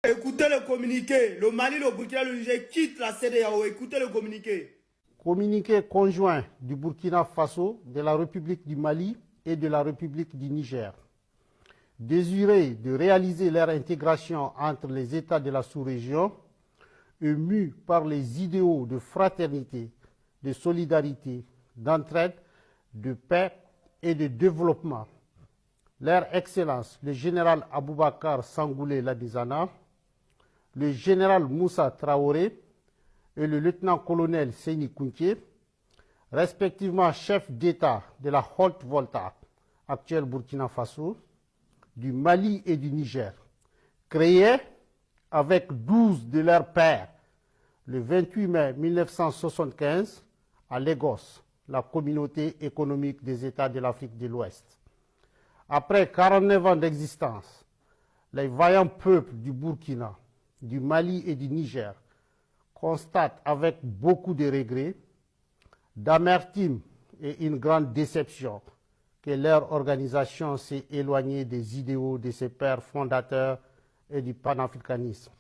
Écoutez le communiqué. Le Mali, le Burkina, le Niger quittent la CEDEAO. Écoutez le communiqué. Communiqué conjoint du Burkina Faso, de la République du Mali et de la République du Niger. Désiré de réaliser leur intégration entre les États de la sous-région, émus par les idéaux de fraternité, de solidarité, d'entraide, de paix et de développement. Leur Excellence, le général Aboubakar Sangoulé Ladizana, le général Moussa Traoré et le lieutenant-colonel Seyni Kounché, respectivement chefs d'État de la Haute-Volta, actuelle Burkina Faso, du Mali et du Niger, créés avec 12 de leurs pairs le 28 mai 1975 à Lagos, la communauté économique des États de l'Afrique de l'Ouest. Après 49 ans d'existence, les vaillants peuples du Burkina, du Mali et du Niger constatent avec beaucoup de regrets, d'amertume et une grande déception que leur organisation s'est éloignée des idéaux de ses pères fondateurs et du panafricanisme.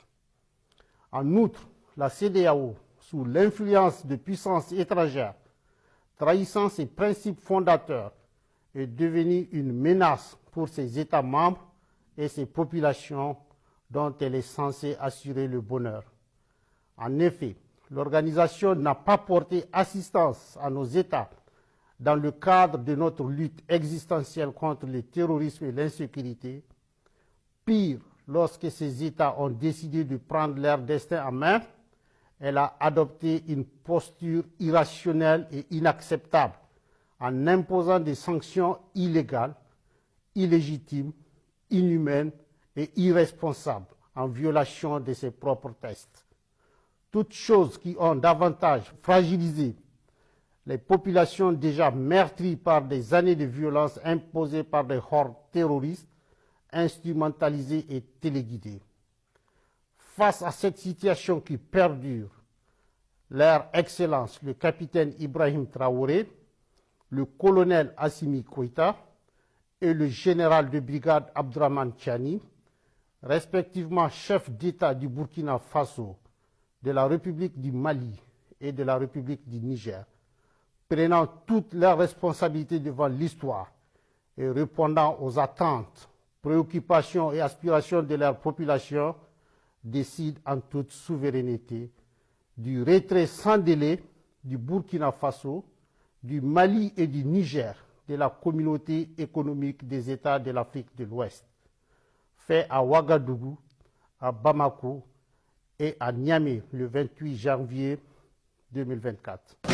En outre, la CEDEAO, sous l'influence de puissances étrangères, trahissant ses principes fondateurs, est devenue une menace pour ses États membres et ses populations dont elle est censée assurer le bonheur. En effet, l'organisation n'a pas porté assistance à nos États dans le cadre de notre lutte existentielle contre le terrorisme et l'insécurité. Pire, lorsque ces États ont décidé de prendre leur destin en main, elle a adopté une posture irrationnelle et inacceptable en imposant des sanctions illégales, illégitimes, inhumaines et irresponsables en violation de ses propres textes. Toutes choses qui ont davantage fragilisé les populations déjà meurtries par des années de violence imposées par des hordes terroristes, instrumentalisées et téléguidées. Face à cette situation qui perdure, leur Excellence, le capitaine Ibrahim Traoré, le colonel Assimi Goïta et le général de brigade Abdraman Tchani, respectivement chefs d'État du Burkina Faso, de la République du Mali et de la République du Niger, prenant toutes leurs responsabilités devant l'histoire et répondant aux attentes, préoccupations et aspirations de leur population, décident en toute souveraineté du retrait sans délai du Burkina Faso, du Mali et du Niger de la communauté économique des États de l'Afrique de l'Ouest, fait à Ouagadougou, à Bamako et à Niamey le 28 janvier 2024.